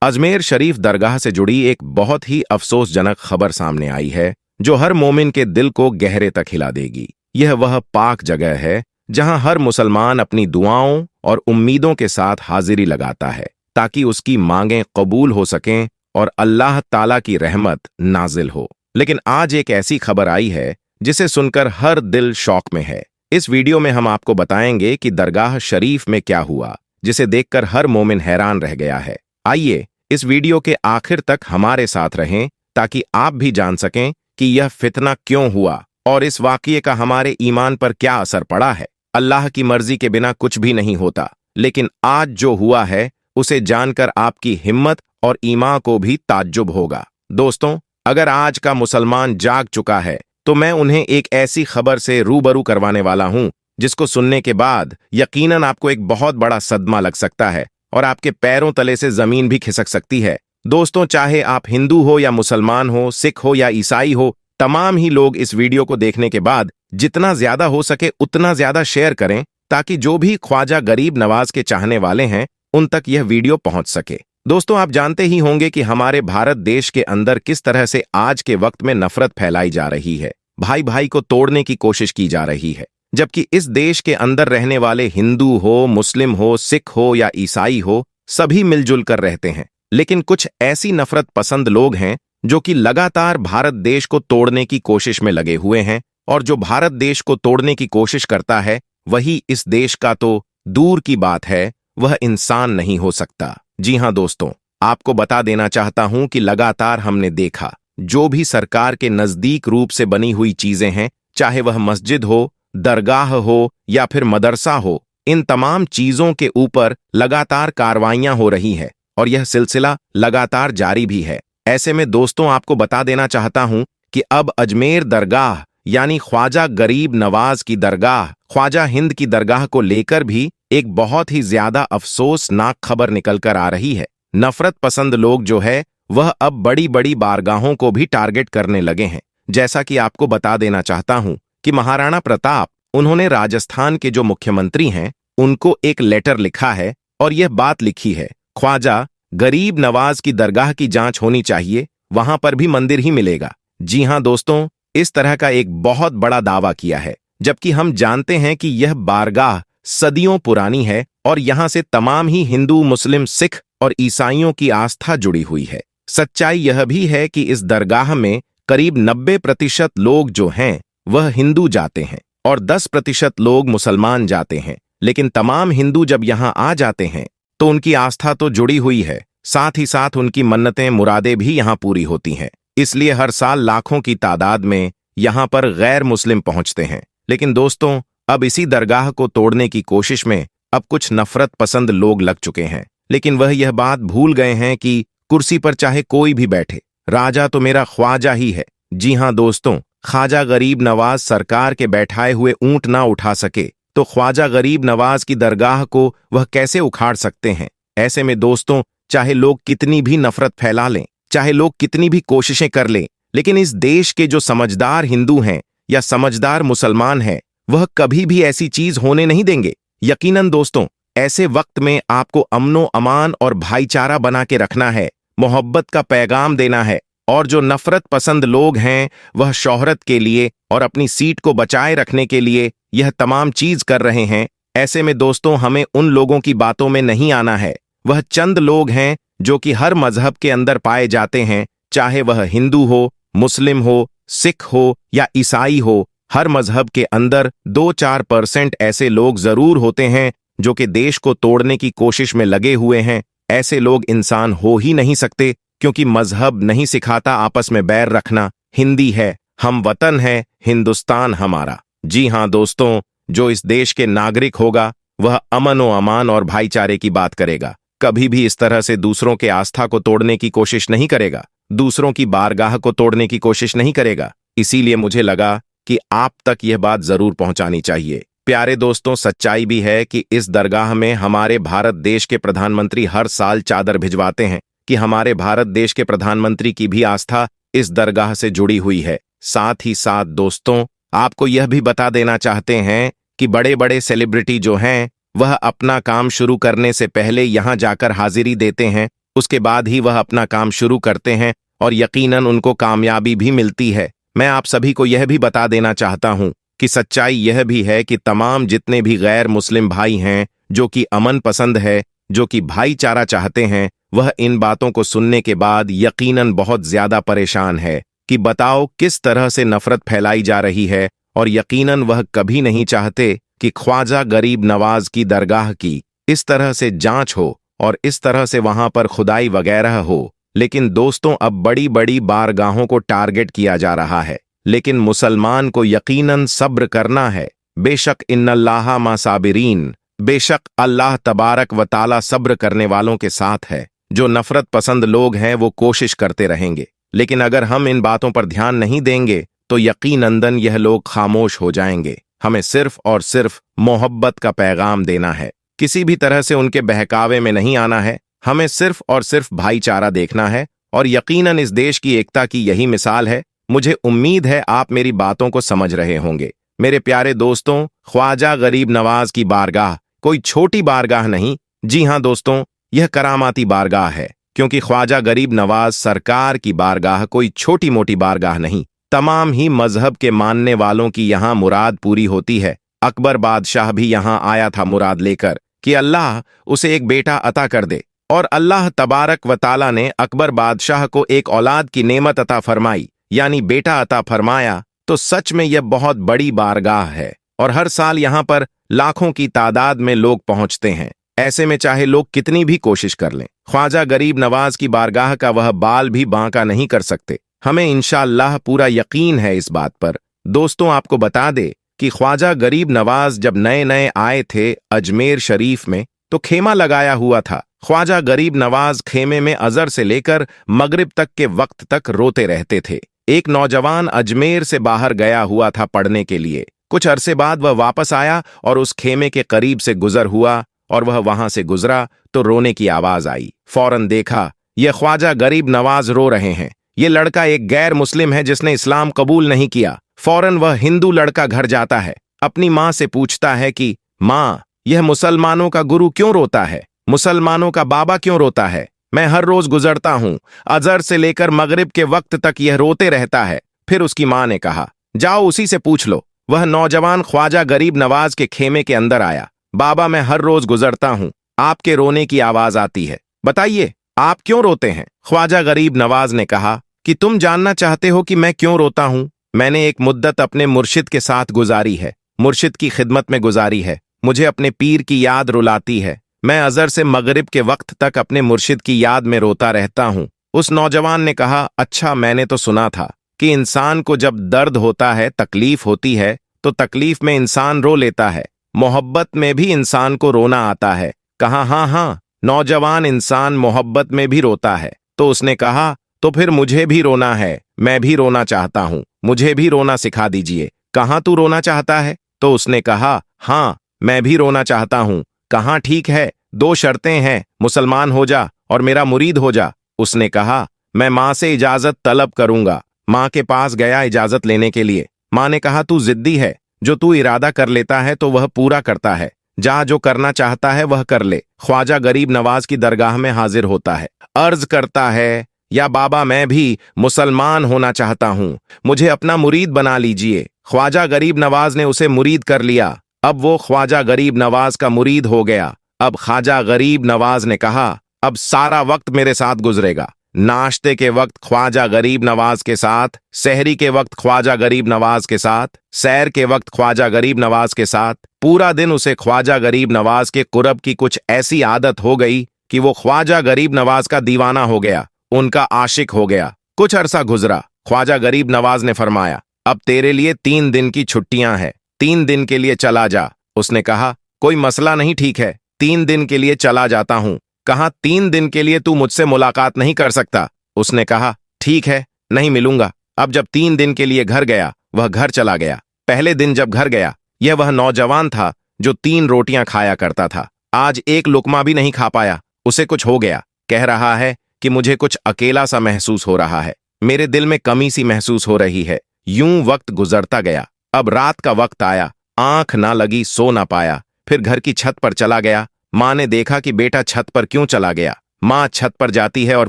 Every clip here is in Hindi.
अजमेर शरीफ दरगाह से जुड़ी एक बहुत ही अफसोसजनक खबर सामने आई है जो हर मोमिन के दिल को गहरे तक हिला देगी। यह वह पाक जगह है जहां हर मुसलमान अपनी दुआओं और उम्मीदों के साथ हाजिरी लगाता है ताकि उसकी मांगें कबूल हो सकें और अल्लाह ताला की रहमत नाजिल हो। लेकिन आज एक ऐसी खबर आई है जिसे सुनकर हर दिल शौक में है। इस वीडियो में हम आपको बताएंगे कि दरगाह शरीफ में क्या हुआ जिसे देखकर हर मोमिन हैरान रह गया है। आइए इस वीडियो के आखिर तक हमारे साथ रहें ताकि आप भी जान सकें कि यह फितना क्यों हुआ और इस वाकये का हमारे ईमान पर क्या असर पड़ा है। अल्लाह की मर्जी के बिना कुछ भी नहीं होता, लेकिन आज जो हुआ है उसे जानकर आपकी हिम्मत और ईमान को भी ताज्जुब होगा। दोस्तों, अगर आज का मुसलमान जाग चुका है तो मैं उन्हें एक ऐसी खबर से रूबरू करवाने वाला हूं जिसको सुनने के बाद यकीनन आपको एक बहुत बड़ा सदमा लग सकता है और आपके पैरों तले से जमीन भी खिसक सकती है। दोस्तों, चाहे आप हिंदू हो या मुसलमान हो, सिख हो या ईसाई हो, तमाम ही लोग इस वीडियो को देखने के बाद जितना ज्यादा हो सके उतना ज्यादा शेयर करें ताकि जो भी ख्वाजा गरीब नवाज के चाहने वाले हैं उन तक यह वीडियो पहुंच सके। दोस्तों, आप जानते ही होंगे कि हमारे भारत देश के अंदर किस तरह से आज के वक्त में नफरत फैलाई जा रही है, भाई भाई को तोड़ने की कोशिश की जा रही है, जबकि इस देश के अंदर रहने वाले हिंदू हो, मुस्लिम हो, सिख हो या ईसाई हो, सभी मिलजुल कर रहते हैं। लेकिन कुछ ऐसी नफरत पसंद लोग हैं जो कि लगातार भारत देश को तोड़ने की कोशिश में लगे हुए हैं, और जो भारत देश को तोड़ने की कोशिश करता है वही इस देश का तो दूर की बात है, वह इंसान नहीं हो सकता। जी हां दोस्तों, आपको बता देना चाहता हूं कि लगातार हमने देखा जो भी सरकार के नजदीक रूप से बनी हुई चीजें हैं, चाहे वह मस्जिद हो, दरगाह हो या फिर मदरसा हो, इन तमाम चीजों के ऊपर लगातार कार्रवाइयां हो रही है और यह सिलसिला लगातार जारी भी है। ऐसे में दोस्तों, आपको बता देना चाहता हूं कि अब अजमेर दरगाह यानी ख्वाजा गरीब नवाज की दरगाह, ख्वाजा हिंद की दरगाह को लेकर भी एक बहुत ही ज्यादा अफसोसनाक खबर निकलकर आ रही है। नफरत पसंद लोग जो है वह अब बड़ी बड़ी बारगाहों को भी टारगेट करने लगे हैं। जैसा कि आपको बता देना चाहता हूं कि महाराणा प्रताप, उन्होंने राजस्थान के जो मुख्यमंत्री हैं उनको एक लेटर लिखा है और यह बात लिखी है, ख्वाजा गरीब नवाज की दरगाह की जांच होनी चाहिए, वहां पर भी मंदिर ही मिलेगा। जी हां दोस्तों, इस तरह का एक बहुत बड़ा दावा किया है, जबकि हम जानते हैं कि यह बारगाह सदियों पुरानी है और यहां से तमाम ही हिंदू, मुस्लिम, सिख और ईसाइयों की आस्था जुड़ी हुई है। सच्चाई यह भी है कि इस दरगाह में करीब 90% लोग जो हैं वह हिंदू जाते हैं और 10% लोग मुसलमान जाते हैं। लेकिन तमाम हिंदू जब यहां आ जाते हैं तो उनकी आस्था तो जुड़ी हुई है, साथ ही साथ उनकी मन्नतें, मुरादें भी यहां पूरी होती हैं। इसलिए हर साल लाखों की तादाद में यहां पर गैर मुस्लिम पहुंचते हैं। लेकिन दोस्तों, अब इसी दरगाह को तोड़ने की कोशिश में अब कुछ नफरत पसंद लोग लग चुके हैं, लेकिन वह यह बात भूल गए हैं कि कुर्सी पर चाहे कोई भी बैठे, राजा तो मेरा ख्वाजा ही है। जी हां दोस्तों, ख्वाजा गरीब नवाज सरकार के बैठाए हुए ऊंट ना उठा सके तो ख्वाजा गरीब नवाज की दरगाह को वह कैसे उखाड़ सकते हैं। ऐसे में दोस्तों, चाहे लोग कितनी भी नफरत फैला लें, चाहे लोग कितनी भी कोशिशें कर लें, लेकिन इस देश के जो समझदार हिंदू हैं या समझदार मुसलमान हैं वह कभी भी ऐसी चीज होने नहीं देंगे। यकीनन दोस्तों, ऐसे वक्त में आपको अमनो अमान और भाईचारा बना के रखना है, मोहब्बत का पैगाम देना है, और जो नफरत पसंद लोग हैं वह शोहरत के लिए और अपनी सीट को बचाए रखने के लिए यह तमाम चीज कर रहे हैं। ऐसे में दोस्तों, हमें उन लोगों की बातों में नहीं आना है। वह चंद लोग हैं जो कि हर मजहब के अंदर पाए जाते हैं, चाहे वह हिंदू हो, मुस्लिम हो, सिख हो या ईसाई हो, हर मजहब के अंदर 2-4% ऐसे लोग जरूर होते हैं जो कि देश को तोड़ने की कोशिश में लगे हुए हैं। ऐसे लोग इंसान हो ही नहीं सकते, क्योंकि मजहब नहीं सिखाता आपस में बैर रखना। हिंदी है, हम वतन है, हिंदुस्तान हमारा। जी हां दोस्तों, जो इस देश के नागरिक होगा वह अमन व अमान और भाईचारे की बात करेगा, कभी भी इस तरह से दूसरों के आस्था को तोड़ने की कोशिश नहीं करेगा, दूसरों की बारगाह को तोड़ने की कोशिश नहीं करेगा। इसीलिए मुझे लगा कि आप तक यह बात जरूर पहुंचानी चाहिए। प्यारे दोस्तों, सच्चाई भी है कि इस दरगाह में हमारे भारत देश के प्रधानमंत्री हर साल चादर भिजवाते हैं कि हमारे भारत देश के प्रधानमंत्री की भी आस्था इस दरगाह से जुड़ी हुई है। साथ ही साथ दोस्तों, आपको यह भी बता देना चाहते हैं कि बड़े बड़े सेलिब्रिटी जो हैं वह अपना काम शुरू करने से पहले यहां जाकर हाजिरी देते हैं उसके बाद ही वह अपना काम शुरू करते हैं और यकीनन उनको कामयाबी भी मिलती है। मैं आप सभी को यह भी बता देना चाहता हूं कि सच्चाई यह भी है कि तमाम जितने भी गैर मुस्लिम भाई हैं जो कि अमन पसंद है, जो कि भाईचारा चाहते हैं, वह इन बातों को सुनने के बाद यकीनन बहुत ज्यादा परेशान है कि बताओ किस तरह से नफरत फैलाई जा रही है। और यकीनन वह कभी नहीं चाहते कि ख्वाजा गरीब नवाज की दरगाह की इस तरह से जांच हो और इस तरह से वहां पर खुदाई वगैरह हो। लेकिन दोस्तों, अब बड़ी बड़ी बारगाहों को टारगेट किया जा रहा है, लेकिन मुसलमान को यकीनन सब्र करना है। बेशक इन्नल्लाह मा साबिरीन, बेशक अल्लाह तबारक व ताला सब्र करने वालों के साथ है। जो नफरत पसंद लोग हैं वो कोशिश करते रहेंगे, लेकिन अगर हम इन बातों पर ध्यान नहीं देंगे तो यकीनन यह लोग खामोश हो जाएंगे। हमें सिर्फ और सिर्फ मोहब्बत का पैगाम देना है, किसी भी तरह से उनके बहकावे में नहीं आना है। हमें सिर्फ और सिर्फ भाईचारा देखना है और यकीनन इस देश की एकता की यही मिसाल है। मुझे उम्मीद है आप मेरी बातों को समझ रहे होंगे। मेरे प्यारे दोस्तों, ख्वाजा गरीब नवाज की बारगाह कोई छोटी बारगाह नहीं। जी हां दोस्तों, यह करामाती बारगाह है, क्योंकि ख्वाजा गरीब नवाज सरकार की बारगाह कोई छोटी मोटी बारगाह नहीं। तमाम ही मजहब के मानने वालों की यहाँ मुराद पूरी होती है। अकबर बादशाह भी यहाँ आया था मुराद लेकर कि अल्लाह उसे एक बेटा अता कर दे, और अल्लाह तबारक व ताला ने अकबर बादशाह को एक औलाद की नेमत अता फरमाई, यानी बेटा अता फरमाया। तो सच में यह बहुत बड़ी बारगाह है और हर साल यहाँ पर लाखों की तादाद में लोग पहुंचते हैं। ऐसे में चाहे लोग कितनी भी कोशिश कर लें, ख्वाजा गरीब नवाज की बारगाह का वह बाल भी बांका नहीं कर सकते। हमें इंशाअल्लाह पूरा यकीन है इस बात पर। दोस्तों, आपको बता दे कि ख्वाजा गरीब नवाज जब नए नए आए थे अजमेर शरीफ में तो खेमा लगाया हुआ था। ख्वाजा गरीब नवाज खेमे में अजर से लेकर मगरिब तक के वक्त तक रोते रहते थे। एक नौजवान अजमेर से बाहर गया हुआ था पढ़ने के लिए। कुछ अरसे बाद वह वापस आया और उस खेमे के करीब से गुजर हुआ और वह वहां से गुजरा तो रोने की आवाज आई। फौरन देखा यह ख्वाजा गरीब नवाज रो रहे हैं। ये लड़का एक गैर मुस्लिम है जिसने इस्लाम कबूल नहीं किया। फौरन वह हिंदू लड़का घर जाता है, अपनी माँ से पूछता है कि माँ, यह मुसलमानों का गुरु क्यों रोता है? मुसलमानों का बाबा क्यों रोता है? मैं हर रोज गुजरता हूँ, अजर से लेकर मगरिब के वक्त तक यह रोते रहता है। फिर उसकी माँ ने कहा, जाओ उसी से पूछ लो। वह नौजवान ख्वाजा गरीब नवाज के खेमे के अंदर आया। बाबा, मैं हर रोज गुजरता हूँ, आपके रोने की आवाज आती है, बताइए आप क्यों रोते हैं? ख्वाजा गरीब नवाज ने कहा कि तुम जानना चाहते हो कि मैं क्यों रोता हूँ? मैंने एक मुद्दत अपने मुर्शिद के साथ गुजारी है, मुर्शिद की खिदमत में गुजारी है। मुझे अपने पीर की याद रुलाती है। मैं अजर से मगरिब के वक्त तक अपने मुर्शिद की याद में रोता रहता हूँ। उस नौजवान ने कहा, अच्छा, मैंने तो सुना था कि इंसान को जब दर्द होता है, तकलीफ होती है, तो तकलीफ में इंसान रो लेता है। मोहब्बत में भी इंसान को रोना आता है। कहा, हाँ हाँ, नौजवान इंसान मोहब्बत में भी रोता है। तो उसने कहा, तो फिर मुझे भी रोना है, मैं भी रोना चाहता हूँ, मुझे भी रोना सिखा दीजिए। कहाँ तू रोना चाहता है? तो उसने कहा, हाँ, मैं भी रोना चाहता हूँ। कहाँ? ठीक है, दो शर्तें हैं, मुसलमान हो जा और मेरा मुरीद हो जा। उसने कहा, मैं माँ से इजाजत तलब करूंगा। माँ के पास गया इजाजत लेने के लिए। माँ ने कहा, तू जिद्दी है, जो तू इरादा कर लेता है तो वह पूरा करता है। जा, जो करना चाहता है वह कर ले। ख्वाजा गरीब नवाज की दरगाह में हाजिर होता है, अर्ज करता है, या बाबा, मैं भी मुसलमान होना चाहता हूँ, मुझे अपना मुरीद बना लीजिए। ख्वाजा गरीब नवाज ने उसे मुरीद कर लिया। अब वो ख्वाजा गरीब नवाज का मुरीद हो गया। अब ख्वाजा गरीब नवाज ने कहा, अब सारा वक्त मेरे साथ गुजरेगा। नाश्ते के वक्त ख्वाजा गरीब नवाज के साथ, सहरी के वक्त ख्वाजा गरीब नवाज के साथ, सैर के वक्त ख्वाजा गरीब नवाज के साथ। पूरा दिन उसे ख्वाजा गरीब नवाज के कुरब की कुछ ऐसी आदत हो गई कि वो ख्वाजा गरीब नवाज का दीवाना हो गया, उनका आशिक हो गया। कुछ अरसा गुजरा। ख्वाजा गरीब नवाज ने फरमाया, अब तेरे लिए 3 दिन की छुट्टियां हैं, 3 दिन के लिए चला जा। उसने कहा, कोई मसला नहीं, ठीक है, 3 दिन के लिए चला जाता हूं। कहा, 3 दिन के लिए तू मुझसे मुलाकात नहीं कर सकता? उसने कहा, ठीक है, नहीं मिलूंगा। अब जब 3 दिन के लिए घर गया, वह घर चला गया। पहले दिन जब घर गया, यह वह नौजवान था जो 3 रोटियां खाया करता था। आज एक लुकमा भी नहीं खा पाया। उसे कुछ हो गया। कह रहा है कि मुझे कुछ अकेला सा महसूस हो रहा है, मेरे दिल में कमी सी महसूस हो रही है। यूं वक्त गुजरता गया। अब रात का वक्त आया, आंख ना लगी, सो ना पाया। फिर घर की छत पर चला गया। माँ ने देखा कि बेटा छत पर क्यों चला गया। माँ छत पर जाती है और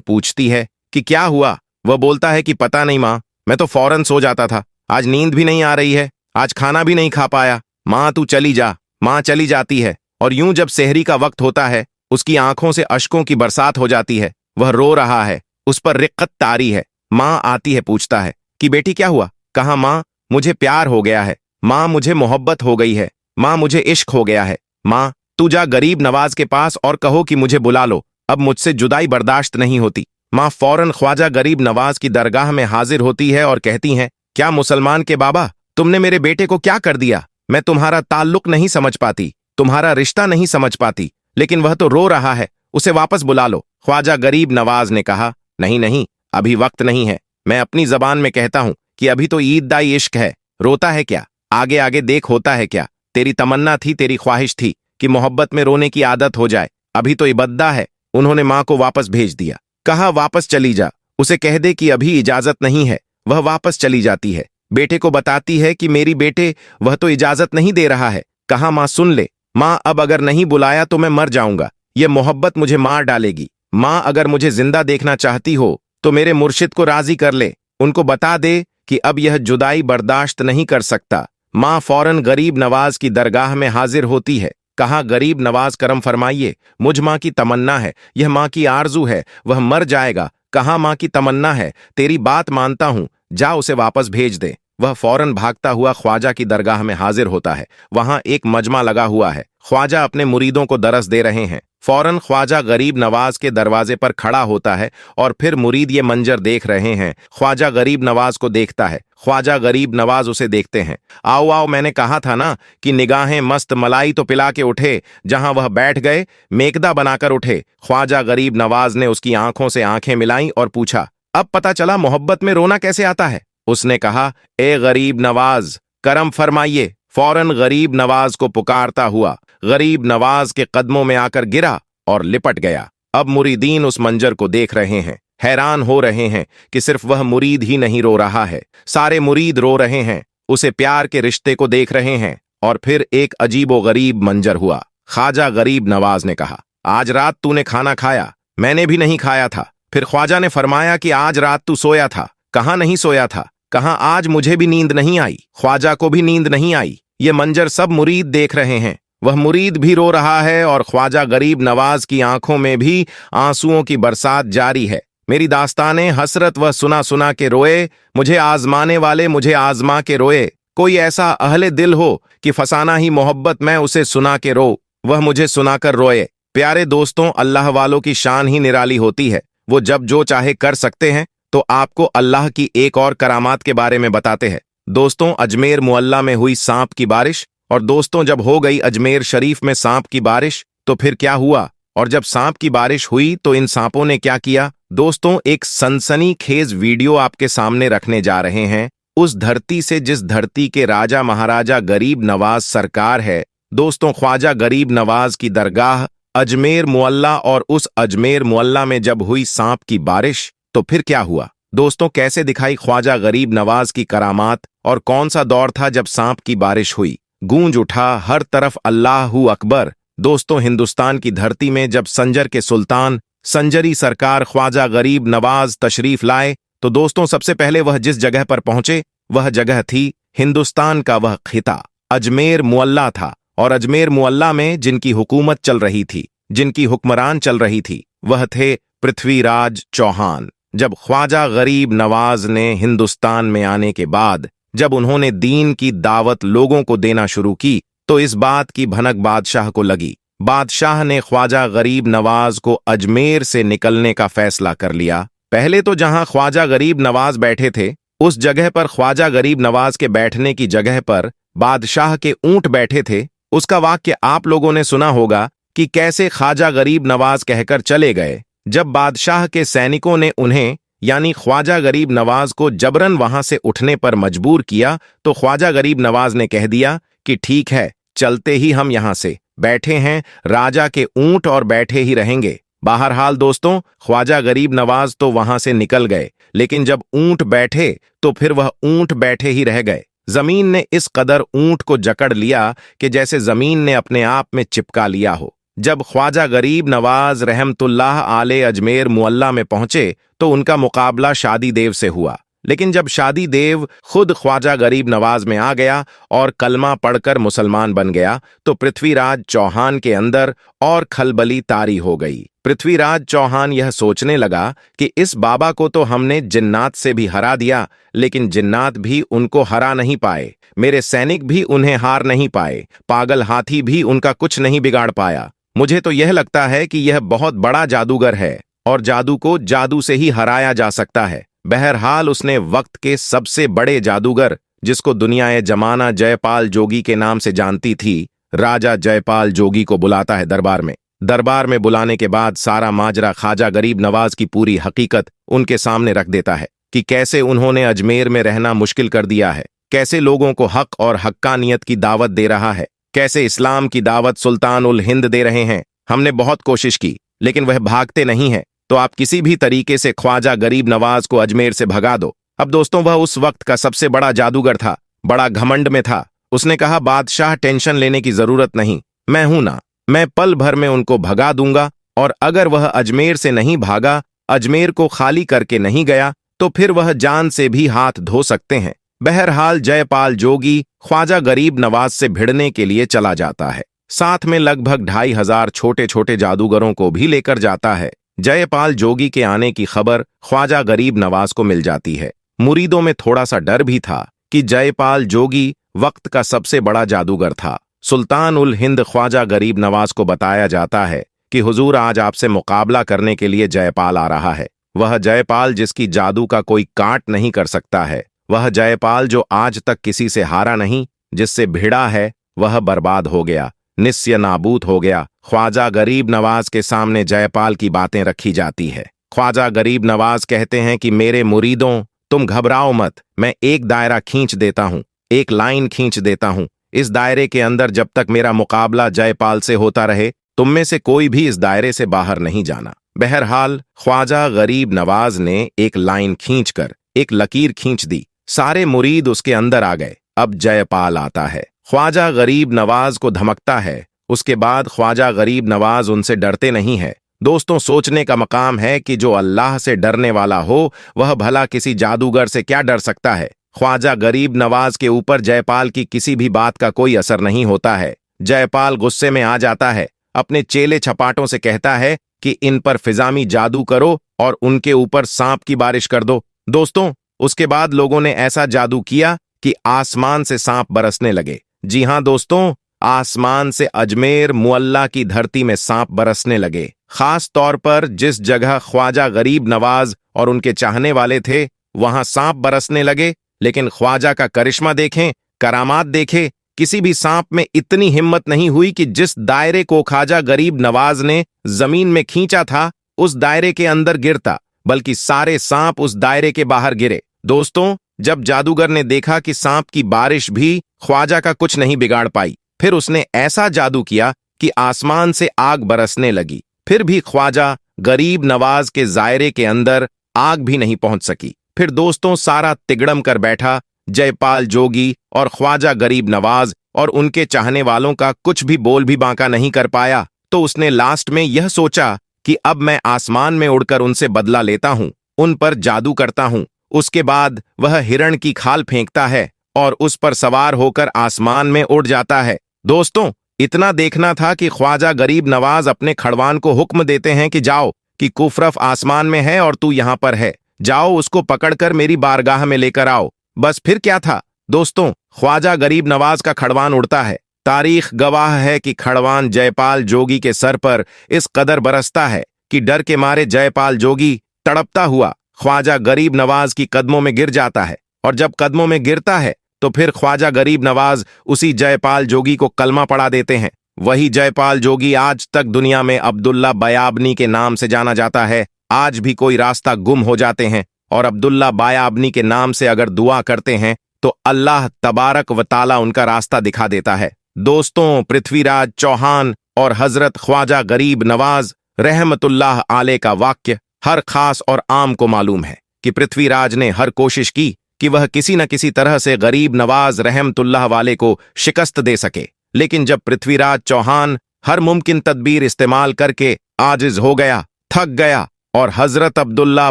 पूछती है कि क्या हुआ। वह बोलता है कि पता नहीं माँ, मैं तो फौरन सो जाता था, आज नींद भी नहीं आ रही है, आज खाना भी नहीं खा पाया। माँ तू चली जा। माँ चली जाती है और यूं जब सेहरी का वक्त होता है उसकी आंखों से अश्कों की बरसात हो जाती है। वह रो रहा है, उस पर रिक्कत तारी है। माँ आती है, पूछता है कि बेटी क्या हुआ। कहा माँ मुझे प्यार हो गया है, माँ मुझे मोहब्बत हो गई है, माँ मुझे इश्क हो गया है। माँ तू जा गरीब नवाज के पास और कहो कि मुझे बुला लो, अब मुझसे जुदाई बर्दाश्त नहीं होती। माँ फौरन ख्वाजा गरीब नवाज की दरगाह में हाजिर होती है और कहती हैं, क्या मुसलमान के बाबा, तुमने मेरे बेटे को क्या कर दिया। मैं तुम्हारा ताल्लुक नहीं समझ पाती, तुम्हारा रिश्ता नहीं समझ पाती, लेकिन वह तो रो रहा है, उसे वापस बुला लो। ख्वाजा गरीब नवाज ने कहा, नहीं नहीं, अभी वक्त नहीं है। मैं अपनी जबान में कहता हूं कि अभी तो ईद दा इश्क है, रोता है क्या, आगे आगे देख होता है क्या। तेरी तमन्ना थी, तेरी ख्वाहिश थी कि मोहब्बत में रोने की आदत हो जाए, अभी तो इबद्दा है। उन्होंने मां को वापस भेज दिया, कहा वापस चली जा, उसे कह दे कि अभी इजाजत नहीं है। वह वापस चली जाती है, बेटे को बताती है कि मेरी बेटे, वह तो इजाजत नहीं दे रहा है। कहा मां सुन ले, मां अब अगर नहीं बुलाया तो मैं मर जाऊंगा, यह मोहब्बत मुझे मार डालेगी। मां अगर मुझे जिंदा देखना चाहती हो तो मेरे मुर्शिद को राजी कर ले, उनको बता दे कि अब यह जुदाई बर्दाश्त नहीं कर सकता। मां फौरन गरीब नवाज की दरगाह में हाजिर होती है। कहा गरीब नवाज करम फरमाइए, मुझ मां की तमन्ना है, यह मां की आरजू है, वह मर जाएगा। कहा मां की तमन्ना है, तेरी बात मानता हूं, जा उसे वापस भेज दे। वह फौरन भागता हुआ ख्वाजा की दरगाह में हाजिर होता है। वहां एक मजमा लगा हुआ है, ख्वाजा अपने मुरीदों को दरस दे रहे हैं। फौरन ख्वाजा गरीब नवाज के दरवाजे पर खड़ा होता है और फिर मुरीद ये मंजर देख रहे हैं। ख्वाजा गरीब नवाज को देखता है, ख्वाजा गरीब नवाज उसे देखते हैं। आओ आओ, मैंने कहा था ना कि निगाहें मस्त मलाई तो पिला के उठे, जहां वह बैठ गए मेकदा बनाकर उठे। ख्वाजा गरीब नवाज ने उसकी आंखों से आंखें मिलाई और पूछा, अब पता चला मोहब्बत में रोना कैसे आता है। उसने कहा, ए गरीब नवाज करम फरमाइए। फौरन गरीब नवाज को पुकारता हुआ गरीब नवाज के कदमों में आकर गिरा और लिपट गया। अब मुरीदीन उस मंजर को देख रहे हैं, हैरान हो रहे हैं कि सिर्फ वह मुरीद ही नहीं रो रहा है, सारे मुरीद रो रहे हैं, उसे प्यार के रिश्ते को देख रहे हैं। और फिर एक अजीबो गरीब मंजर हुआ। ख्वाजा गरीब नवाज ने कहा, आज रात तूने खाना खाया, मैंने भी नहीं खाया था। फिर ख्वाजा ने फरमाया कि आज रात तू सोया था। कहाँ नहीं सोया था। कहा आज मुझे भी नींद नहीं आई, ख्वाजा को भी नींद नहीं आई। ये मंजर सब मुरीद देख रहे हैं, वह मुरीद भी रो रहा है और ख्वाजा गरीब नवाज की आंखों में भी आंसुओं की बरसात जारी है। मेरी दास्ताने हसरत वह सुना सुना के रोए, मुझे आजमाने वाले मुझे आजमा के रोए। कोई ऐसा अहले दिल हो कि फसाना ही मोहब्बत में उसे सुना के रो, वह मुझे सुनाकर रोए। प्यारे दोस्तों, अल्लाह वालों की शान ही निराली होती है, वो जब जो चाहे कर सकते हैं। तो आपको अल्लाह की एक और करामात के बारे में बताते हैं। दोस्तों, अजमेर मुअल्ला में हुई सांप की बारिश। और दोस्तों, जब हो गई अजमेर शरीफ में सांप की बारिश तो फिर क्या हुआ, और जब सांप की बारिश हुई तो इन सांपों ने क्या किया। दोस्तों, एक सनसनीखेज वीडियो आपके सामने रखने जा रहे हैं, उस धरती से जिस धरती के राजा महाराजा गरीब नवाज सरकार है। दोस्तों, ख्वाजा गरीब नवाज की दरगाह अजमेर मुअल्ला, और उस अजमेर मुअल्ला में जब हुई सांप की बारिश तो फिर क्या हुआ। दोस्तों, कैसे दिखाई ख्वाजा गरीब नवाज की करामात, और कौन सा दौर था जब सांप की बारिश हुई। गूंज उठा हर तरफ अल्लाहू अकबर। दोस्तों, हिंदुस्तान की धरती में जब संजर के सुल्तान संजरी सरकार ख्वाजा गरीब नवाज तशरीफ लाए तो दोस्तों, सबसे पहले वह जिस जगह पर पहुंचे वह जगह थी हिंदुस्तान का वह खिता अजमेर मुअल्ला था। और अजमेर मुअल्ला में जिनकी हुकूमत चल रही थी, जिनकी हुक्मरान चल रही थी, वह थे पृथ्वीराज चौहान। जब ख्वाजा गरीब नवाज ने हिंदुस्तान में आने के बाद जब उन्होंने दीन की दावत लोगों को देना शुरू की तो इस बात की भनक बादशाह को लगी। बादशाह ने ख्वाजा गरीब नवाज को अजमेर से निकलने का फैसला कर लिया। पहले तो जहां ख्वाजा गरीब नवाज बैठे थे उस जगह पर ख्वाजा गरीब नवाज के बैठने की जगह पर बादशाह के ऊंट बैठे थे। उसका वाक्य आप लोगों ने सुना होगा कि कैसे ख्वाजा गरीब नवाज कहकर चले गए। जब बादशाह के सैनिकों ने उन्हें यानी ख्वाजा गरीब नवाज को जबरन वहां से उठने पर मजबूर किया तो ख्वाजा गरीब नवाज ने कह दिया कि ठीक है, चलते ही हम यहां से, बैठे हैं राजा के ऊंट और बैठे ही रहेंगे। बहरहाल दोस्तों, ख्वाजा गरीब नवाज तो वहां से निकल गए, लेकिन जब ऊंट बैठे तो फिर वह ऊंट बैठे ही रह गए। जमीन ने इस कदर ऊंट को जकड़ लिया कि जैसे जमीन ने अपने आप में चिपका लिया हो। जब ख्वाजा गरीब नवाज रहमतुल्लाह आले अजमेर मुअल्ला में पहुंचे तो उनका मुकाबला शादी देव से हुआ। लेकिन जब शादी देव खुद ख्वाजा गरीब नवाज में आ गया और कलमा पढ़कर मुसलमान बन गया तो पृथ्वीराज चौहान के अंदर और खलबली तारी हो गई। पृथ्वीराज चौहान यह सोचने लगा कि इस बाबा को तो हमने जिन्नात से भी हरा दिया, लेकिन जिन्नात भी उनको हरा नहीं पाए, मेरे सैनिक भी उन्हें हार नहीं पाए, पागल हाथी भी उनका कुछ नहीं बिगाड़ पाया। मुझे तो यह लगता है कि यह बहुत बड़ा जादूगर है और जादू को जादू से ही हराया जा सकता है। बहरहाल उसने वक्त के सबसे बड़े जादूगर, जिसको दुनियाए जमाना जयपाल जोगी के नाम से जानती थी, राजा जयपाल जोगी को बुलाता है दरबार में। दरबार में बुलाने के बाद सारा माजरा ख्वाजा गरीब नवाज की पूरी हकीकत उनके सामने रख देता है कि कैसे उन्होंने अजमेर में रहना मुश्किल कर दिया है, कैसे लोगों को हक और हक्कानियत की दावत दे रहा है, कैसे इस्लाम की दावत सुल्तान उल हिंद दे रहे हैं। हमने बहुत कोशिश की लेकिन वह भागते नहीं है, तो आप किसी भी तरीके से ख्वाजा गरीब नवाज को अजमेर से भगा दो। अब दोस्तों, वह उस वक्त का सबसे बड़ा जादूगर था, बड़ा घमंड में था। उसने कहा, बादशाह टेंशन लेने की जरूरत नहीं, मैं हूं ना, मैं पल भर में उनको भगा दूंगा। और अगर वह अजमेर से नहीं भागा, अजमेर को खाली करके नहीं गया, तो फिर वह जान से भी हाथ धो सकते हैं। बहरहाल जयपाल जोगी ख्वाजा गरीब नवाज से भिड़ने के लिए चला जाता है, साथ में लगभग 2500 छोटे छोटे जादूगरों को भी लेकर जाता है। जयपाल जोगी के आने की खबर ख्वाजा गरीब नवाज को मिल जाती है। मुरीदों में थोड़ा सा डर भी था कि जयपाल जोगी वक्त का सबसे बड़ा जादूगर था। सुल्तान उल हिंद ख्वाजा गरीब नवाज को बताया जाता है कि हुजूर, आज आपसे मुकाबला करने के लिए जयपाल आ रहा है। वह जयपाल जिसकी जादू का कोई काट नहीं कर सकता है, वह जयपाल जो आज तक किसी से हारा नहीं, जिससे भिड़ा है वह बर्बाद हो गया, निस्य नाबूद हो गया। ख्वाजा गरीब नवाज के सामने जयपाल की बातें रखी जाती है। ख्वाजा गरीब नवाज कहते हैं कि मेरे मुरीदों, तुम घबराओ मत, मैं एक दायरा खींच देता हूं, एक लाइन खींच देता हूं। इस दायरे के अंदर जब तक मेरा मुकाबला जयपाल से होता रहे, तुम में से कोई भी इस दायरे से बाहर नहीं जाना। बहरहाल ख्वाजा गरीब नवाज ने एक लाइन खींचकर एक लकीर खींच दी, सारे मुरीद उसके अंदर आ गए। अब जयपाल आता है, ख्वाजा गरीब नवाज को धमकता है। उसके बाद ख्वाजा गरीब नवाज उनसे डरते नहीं है। दोस्तों, सोचने का मकाम है कि जो अल्लाह से डरने वाला हो वह भला किसी जादूगर से क्या डर सकता है। ख्वाजा गरीब नवाज के ऊपर जयपाल की किसी भी बात का कोई असर नहीं होता है। जयपाल गुस्से में आ जाता है, अपने चेले छपाटों से कहता है कि इन पर फिजामी जादू करो और उनके ऊपर सांप की बारिश कर दो। दोस्तों, उसके बाद लोगों ने ऐसा जादू किया कि आसमान से सांप बरसने लगे। जी हां दोस्तों, आसमान से अजमेर मुअल्ला की धरती में सांप बरसने लगे। खास तौर पर जिस जगह ख्वाजा गरीब नवाज और उनके चाहने वाले थे, वहां सांप बरसने लगे। लेकिन ख्वाजा का करिश्मा देखें, करामात देखें, किसी भी सांप में इतनी हिम्मत नहीं हुई कि जिस दायरे को ख्वाजा गरीब नवाज ने जमीन में खींचा था उस दायरे के अंदर गिरता, बल्कि सारे सांप उस दायरे के बाहर गिरे। दोस्तों, जब जादूगर ने देखा कि सांप की बारिश भी ख्वाजा का कुछ नहीं बिगाड़ पाई, फिर उसने ऐसा जादू किया कि आसमान से आग बरसने लगी, फिर भी ख्वाजा गरीब नवाज के दायरे के अंदर आग भी नहीं पहुंच सकी। फिर दोस्तों, सारा तिगड़म कर बैठा जयपाल जोगी और ख्वाजा गरीब नवाज और उनके चाहने वालों का कुछ भी बोल भी बांका नहीं कर पाया। तो उसने लास्ट में यह सोचा कि अब मैं आसमान में उड़कर उनसे बदला लेता हूं, उन पर जादू करता हूं। उसके बाद वह हिरण की खाल फेंकता है और उस पर सवार होकर आसमान में उड़ जाता है। दोस्तों, इतना देखना था कि ख्वाजा गरीब नवाज अपने खड़वान को हुक्म देते हैं कि जाओ, कि कुफरफ आसमान में है और तू यहां पर है, जाओ उसको पकड़कर मेरी बारगाह में लेकर आओ। बस फिर क्या था दोस्तों, ख्वाजा गरीब नवाज का खड़वान उड़ता है। तारीख गवाह है कि खड़वान जयपाल जोगी के सर पर इस कदर बरसता है कि डर के मारे जयपाल जोगी तड़पता हुआ ख्वाजा गरीब नवाज की कदमों में गिर जाता है। और जब कदमों में गिरता है तो फिर ख्वाजा गरीब नवाज उसी जयपाल जोगी को कलमा पढ़ा देते हैं। वही जयपाल जोगी आज तक दुनिया में अब्दुल्ला बयाबनी के नाम से जाना जाता है। आज भी कोई रास्ता गुम हो जाते हैं और अब्दुल्ला बयाबनी के नाम से अगर दुआ करते हैं तो अल्लाह तबारक व ताला उनका रास्ता दिखा देता है। दोस्तों, पृथ्वीराज चौहान और हजरत ख्वाजा गरीब नवाज रहमतुल्लाह आले का वाक्य हर खास और आम को मालूम है कि पृथ्वीराज ने हर कोशिश की कि वह किसी न किसी तरह से गरीब नवाज रहमतुल्लाह वाले को शिकस्त दे सके। लेकिन जब पृथ्वीराज चौहान हर मुमकिन तदबीर इस्तेमाल करके आजिज हो गया, थक गया, और हजरत अब्दुल्ला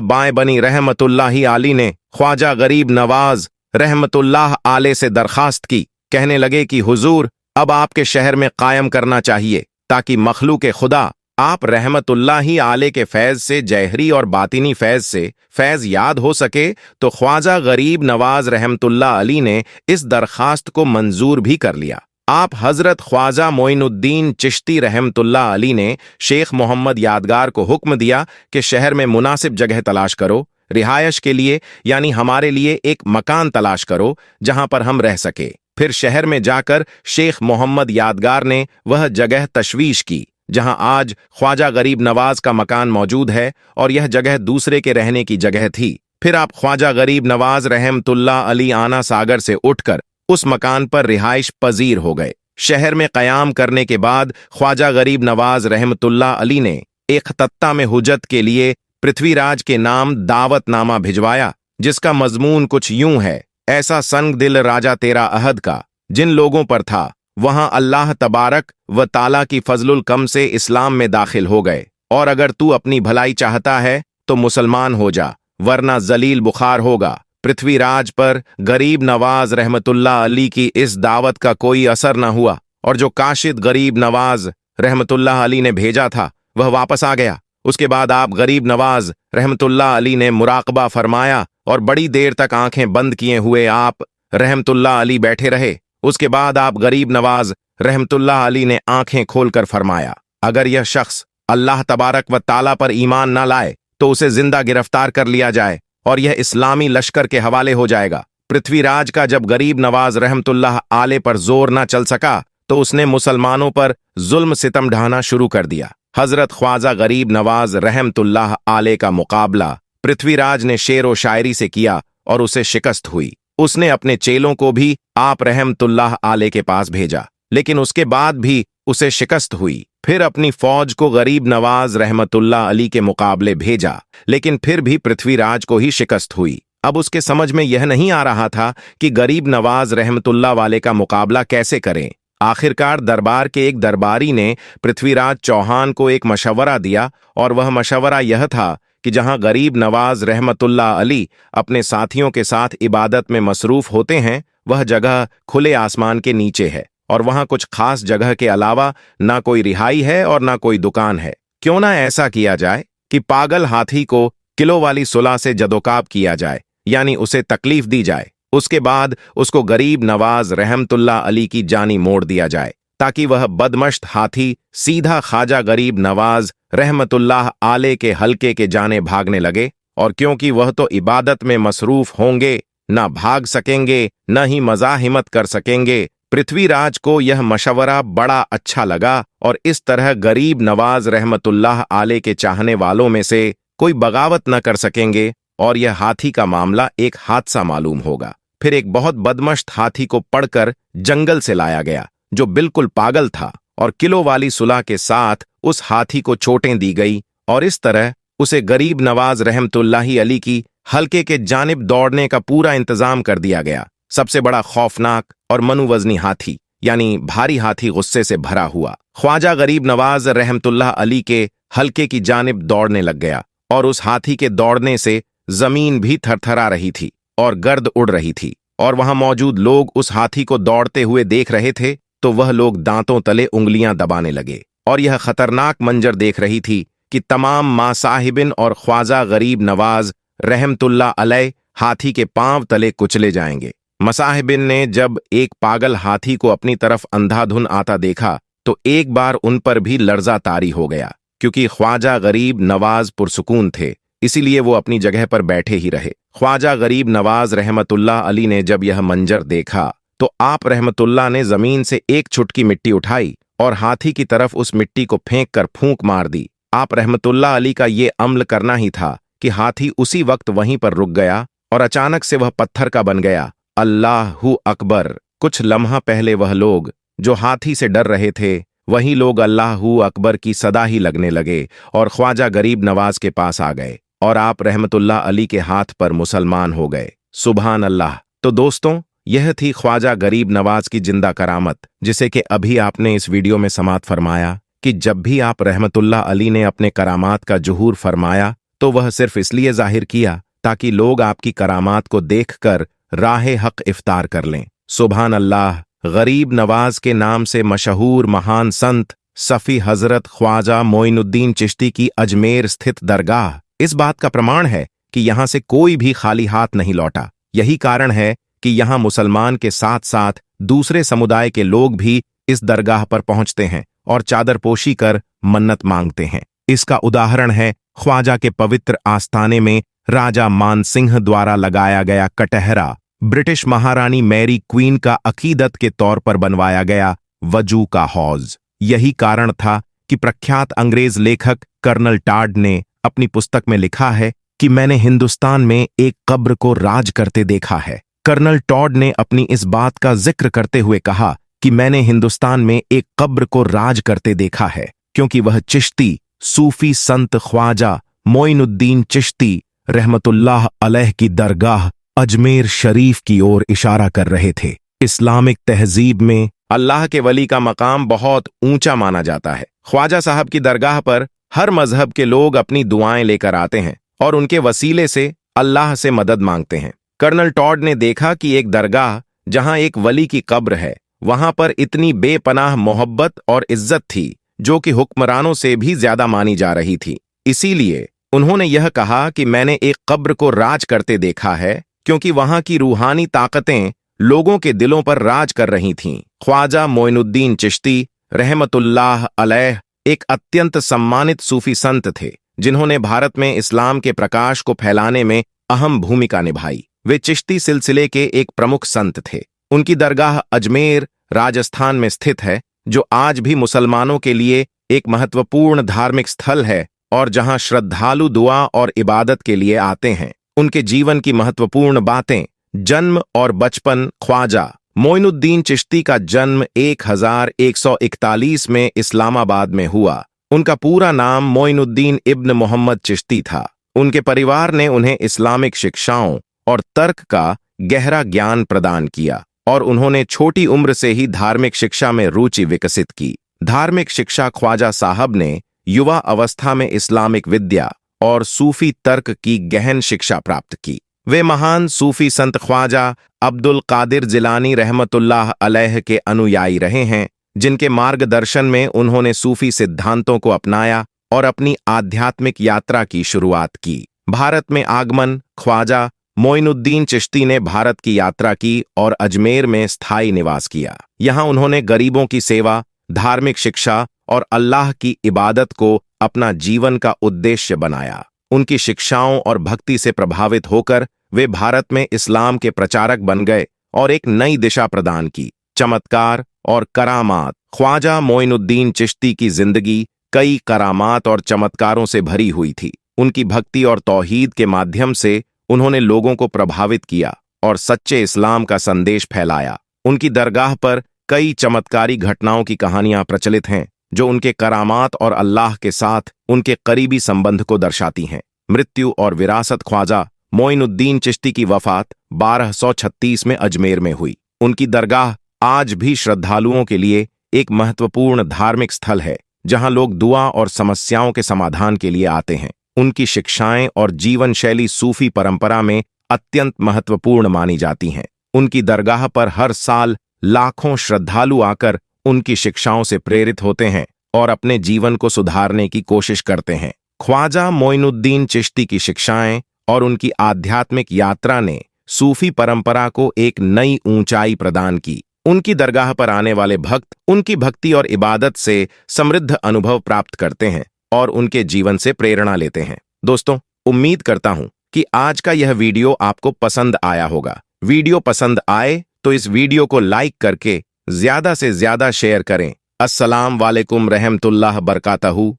बाएं बनी रहमतुल्लाही आली ने ख्वाजा गरीब नवाज रहमतुल्लाह आले से दरखास्त की। कहने लगे कि हुजूर, अब आपके शहर में कायम करना चाहिए ताकि मखलूक खुदा आप रहमतुल्लाही आले के फैज से, जहरी और बातिनी फैज से फैज याद हो सके। तो ख्वाजा गरीब नवाज रहमतुल्लाह अली ने इस दरखास्त को मंजूर भी कर लिया। आप हजरत ख्वाजा मोइनुद्दीन चिश्ती रहमतुल्लाह अली ने शेख मोहम्मद यादगार को हुक्म दिया कि शहर में मुनासिब जगह तलाश करो, रिहायश के लिए यानी हमारे लिए एक मकान तलाश करो जहां पर हम रह सके। फिर शहर में जाकर शेख मोहम्मद यादगार ने वह जगह तशवीश की जहां आज ख्वाजा गरीब नवाज का मकान मौजूद है, और यह जगह दूसरे के रहने की जगह थी। फिर आप ख्वाजा गरीब नवाज रहमतुल्लाह अली आना सागर से उठकर उस मकान पर रिहाइश पजीर हो गए। शहर में कयाम करने के बाद ख्वाजा गरीब नवाज रहमतुल्लाह अली ने एक खतत्ता में हुज्जत के लिए पृथ्वीराज के नाम दावतनामा भिजवाया, जिसका मजमून कुछ यूं है। ऐसा संग दिल राजा तेरा अहद का जिन लोगों पर था, वहां अल्लाह तबारक व ताला की फजलुल कम से इस्लाम में दाखिल हो गए, और अगर तू अपनी भलाई चाहता है तो मुसलमान हो जा, वरना जलील बुखार होगा। पृथ्वीराज पर गरीब नवाज रहमतुल्लाह अली की इस दावत का कोई असर न हुआ, और जो काशिद गरीब नवाज रहमतुल्लाह अली ने भेजा था वह वापस आ गया। उसके बाद आप गरीब नवाज रहमतुल्लाह अली ने मुराकबा फरमाया और बड़ी देर तक आंखें बंद किए हुए आप रहमतुल्लाह अली बैठे रहे। उसके बाद आप गरीब नवाज रहमतुल्लाह अली ने आंखें खोलकर फरमाया, अगर यह शख्स अल्लाह तबारक व ताला पर ईमान न लाए तो उसे जिंदा गिरफ्तार कर लिया जाए और यह इस्लामी लश्कर के हवाले हो जाएगा। पृथ्वीराज का जब गरीब नवाज रहमतुल्लाह आले पर जोर न चल सका तो उसने मुसलमानों पर जुल्म सितम ढाना शुरू कर दिया। हजरत ख्वाजा गरीब नवाज रहमतुल्लाह आले का मुकाबला पृथ्वीराज ने शेर व शायरी से किया और उसे शिकस्त हुई। उसने अपने चेलों को भी आप रहमतुल्लाह आले के पास भेजा, लेकिन उसके बाद भी उसे शिकस्त हुई। फिर अपनी फौज को गरीब नवाज रहमतुल्लाह अली के मुकाबले भेजा, लेकिन फिर भी पृथ्वीराज को ही शिकस्त हुई। अब उसके समझ में यह नहीं आ रहा था कि गरीब नवाज रहमतुल्लाह वाले का मुकाबला कैसे करें। आखिरकार दरबार के एक दरबारी ने पृथ्वीराज चौहान को एक मशवरा दिया, और वह मशवरा यह था कि जहां गरीब नवाज रहमतुल्लाह अली अपने साथियों के साथ इबादत में मसरूफ होते हैं, वह जगह खुले आसमान के नीचे है, और वहां कुछ खास जगह के अलावा ना कोई रिहाई है और ना कोई दुकान है। क्यों ना ऐसा किया जाए कि पागल हाथी को किलो वाली सुलह से जदोकाब किया जाए, यानी उसे तकलीफ दी जाए। उसके बाद उसको गरीब नवाज रहमतुल्लाह अली की जानी मोड़ दिया जाए, ताकि वह बदमश्त हाथी सीधा ख्वाजा गरीब नवाज रहमतुल्लाह आले के हल्के के जाने भागने लगे। और क्योंकि वह तो इबादत में मसरूफ होंगे, न भाग सकेंगे न ही मज़ाहिमत कर सकेंगे। पृथ्वीराज को यह मशवरा बड़ा अच्छा लगा, और इस तरह गरीब नवाज रहमतुल्लाह आले के चाहने वालों में से कोई बगावत न कर सकेंगे, और यह हाथी का मामला एक हादसा मालूम होगा। फिर एक बहुत बदमश्त हाथी को पड़कर जंगल से लाया गया, जो बिल्कुल पागल था, और किलो वाली सुलह के साथ उस हाथी को चोटें दी गई, और इस तरह उसे गरीब नवाज रहमतुल्लाही अली की हल्के के जानिब दौड़ने का पूरा इंतजाम कर दिया गया। सबसे बड़ा खौफनाक और मनुवजनी हाथी यानी भारी हाथी गुस्से से भरा हुआ ख्वाजा गरीब नवाज रहमतुल्लाह अली के हल्के की जानिब दौड़ने लग गया, और उस हाथी के दौड़ने से जमीन भी थरथरा रही थी और गर्द उड़ रही थी। और वहां मौजूद लोग उस हाथी को दौड़ते हुए देख रहे थे तो वह लोग दांतों तले उंगलियां दबाने लगे, और यह खतरनाक मंजर देख रही थी कि तमाम मां साहिबिन और ख्वाजा गरीब नवाज रहमतुल्लाह अलैह हाथी के पांव तले कुचले जाएंगे। मसाहिबिन ने जब एक पागल हाथी को अपनी तरफ अंधाधुन आता देखा तो एक बार उन पर भी लर्जा तारी हो गया, क्योंकि ख्वाजा गरीब नवाज पुरसुकून थे, इसीलिए वो अपनी जगह पर बैठे ही रहे। ख्वाजा गरीब नवाज रहमतुल्लाह अली ने जब यह मंजर देखा तो आप रहमतुल्लाह ने जमीन से एक छुटकी मिट्टी उठाई और हाथी की तरफ उस मिट्टी को फेंक कर फूंक मार दी। आप रहमतुल्लाह अली का ये अमल करना ही था कि हाथी उसी वक्त वहीं पर रुक गया और अचानक से वह पत्थर का बन गया। अल्लाहु अकबर। कुछ लम्हा पहले वह लोग जो हाथी से डर रहे थे, वही लोग अल्लाहु अकबर की सदा ही लगने लगे और ख्वाजा गरीब नवाज के पास आ गए और आप रहमतुल्लाह अली के हाथ पर मुसलमान हो गए। सुभान अल्लाह। तो दोस्तों, यह थी ख्वाजा गरीब नवाज की जिंदा करामत, जिसे कि अभी आपने इस वीडियो में समाअत फरमाया। कि जब भी आप रहमतुल्लाह अली ने अपने करामात का जुहूर फरमाया तो वह सिर्फ इसलिए जाहिर किया ताकि लोग आपकी करामात को देखकर राहे हक इफ्तार कर लें। सुभान अल्लाह। गरीब नवाज के नाम से मशहूर महान संत सफ़ी हजरत ख्वाजा मोइनुद्दीन चिश्ती की अजमेर स्थित दरगाह इस बात का प्रमाण है कि यहां से कोई भी खाली हाथ नहीं लौटा। यही कारण है कि यहां मुसलमान के साथ साथ दूसरे समुदाय के लोग भी इस दरगाह पर पहुंचते हैं और चादरपोशी कर मन्नत मांगते हैं। इसका उदाहरण है ख्वाजा के पवित्र आस्थाने में राजा मानसिंह द्वारा लगाया गया कटहरा, ब्रिटिश महारानी मैरी क्वीन का अकीदत के तौर पर बनवाया गया वजू का हौज। यही कारण था कि प्रख्यात अंग्रेज लेखक कर्नल टॉड ने अपनी पुस्तक में लिखा है कि मैंने हिंदुस्तान में एक कब्र को राज करते देखा है। कर्नल टॉड ने अपनी इस बात का जिक्र करते हुए कहा कि मैंने हिंदुस्तान में एक कब्र को राज करते देखा है, क्योंकि वह चिश्ती सूफी संत ख्वाजा मोइनुद्दीन चिश्ती रहमतुल्लाह अलैह की दरगाह अजमेर शरीफ की ओर इशारा कर रहे थे। इस्लामिक तहजीब में अल्लाह के वली का मकाम बहुत ऊंचा माना जाता है। ख्वाजा साहब की दरगाह पर हर मजहब के लोग अपनी दुआएं लेकर आते हैं और उनके वसीले से अल्लाह से मदद मांगते हैं। कर्नल टॉड ने देखा कि एक दरगाह जहां एक वली की कब्र है, वहां पर इतनी बेपनाह मोहब्बत और इज्जत थी जो कि हुक्मरानों से भी ज्यादा मानी जा रही थी। इसीलिए उन्होंने यह कहा कि मैंने एक कब्र को राज करते देखा है, क्योंकि वहां की रूहानी ताकतें लोगों के दिलों पर राज कर रही थीं। ख्वाजा मोइनुद्दीन चिश्ती रहमतुल्लाह अलैह एक अत्यंत सम्मानित सूफी संत थे, जिन्होंने भारत में इस्लाम के प्रकाश को फैलाने में अहम भूमिका निभाई। वे चिश्ती सिलसिले के एक प्रमुख संत थे। उनकी दरगाह अजमेर राजस्थान में स्थित है, जो आज भी मुसलमानों के लिए एक महत्वपूर्ण धार्मिक स्थल है और जहां श्रद्धालु दुआ और इबादत के लिए आते हैं। उनके जीवन की महत्वपूर्ण बातें। जन्म और बचपन। ख्वाजा मोइनुद्दीन चिश्ती का जन्म 1141 में इस्लामाबाद में हुआ। उनका पूरा नाम मोइनुद्दीन इब्न मोहम्मद चिश्ती था। उनके परिवार ने उन्हें इस्लामिक शिक्षाओं और तर्क का गहरा ज्ञान प्रदान किया और उन्होंने छोटी उम्र से ही धार्मिक शिक्षा में रुचि विकसित की। धार्मिक शिक्षा ख्वाजा साहब ने युवा अवस्था में इस्लामिक विद्या और सूफी तर्क की गहन शिक्षा प्राप्त की। वे महान सूफी संत ख्वाजा अब्दुल कादिर जिलानी रहमतुल्लाह अलैह के अनुयायी रहे हैं, जिनके मार्गदर्शन में उन्होंने सूफी सिद्धांतों को अपनाया और अपनी आध्यात्मिक यात्रा की शुरुआत की। भारत में आगमन। ख्वाजा मोइनुद्दीन चिश्ती ने भारत की यात्रा की और अजमेर में स्थायी निवास किया। यहां उन्होंने गरीबों की सेवा, धार्मिक शिक्षा और अल्लाह की इबादत को अपना जीवन का उद्देश्य बनाया। उनकी शिक्षाओं और भक्ति से प्रभावित होकर वे भारत में इस्लाम के प्रचारक बन गए और एक नई दिशा प्रदान की। चमत्कार और करामात। ख्वाजा मोइनुद्दीन चिश्ती की जिंदगी कई करामात और चमत्कारों से भरी हुई थी। उनकी भक्ति और तौहीद के माध्यम से उन्होंने लोगों को प्रभावित किया और सच्चे इस्लाम का संदेश फैलाया। उनकी दरगाह पर कई चमत्कारी घटनाओं की कहानियां प्रचलित हैं, जो उनके करामात और अल्लाह के साथ उनके करीबी संबंध को दर्शाती हैं। मृत्यु और विरासत। ख्वाजा मोइनुद्दीन चिश्ती की वफात 1236 में अजमेर में हुई। उनकी दरगाह आज भी श्रद्धालुओं के लिए एक महत्वपूर्ण धार्मिक स्थल है, जहां लोग दुआ और समस्याओं के समाधान के लिए आते हैं। उनकी शिक्षाएं और जीवन शैली सूफी परंपरा में अत्यंत महत्वपूर्ण मानी जाती हैं। उनकी दरगाह पर हर साल लाखों श्रद्धालु आकर उनकी शिक्षाओं से प्रेरित होते हैं और अपने जीवन को सुधारने की कोशिश करते हैं। ख्वाजा मोइनुद्दीन चिश्ती की शिक्षाएं और उनकी आध्यात्मिक यात्रा ने सूफी परंपरा को एक नई ऊंचाई प्रदान की। उनकी दरगाह पर आने वाले भक्त उनकी भक्ति और इबादत से समृद्ध अनुभव प्राप्त करते हैं और उनके जीवन से प्रेरणा लेते हैं। दोस्तों, उम्मीद करता हूं कि आज का यह वीडियो आपको पसंद आया होगा। वीडियो पसंद आए तो इस वीडियो को लाइक करके ज्यादा से ज्यादा शेयर करें। अस्सलाम वालेकुम रहमतुल्लाह बरकातहू।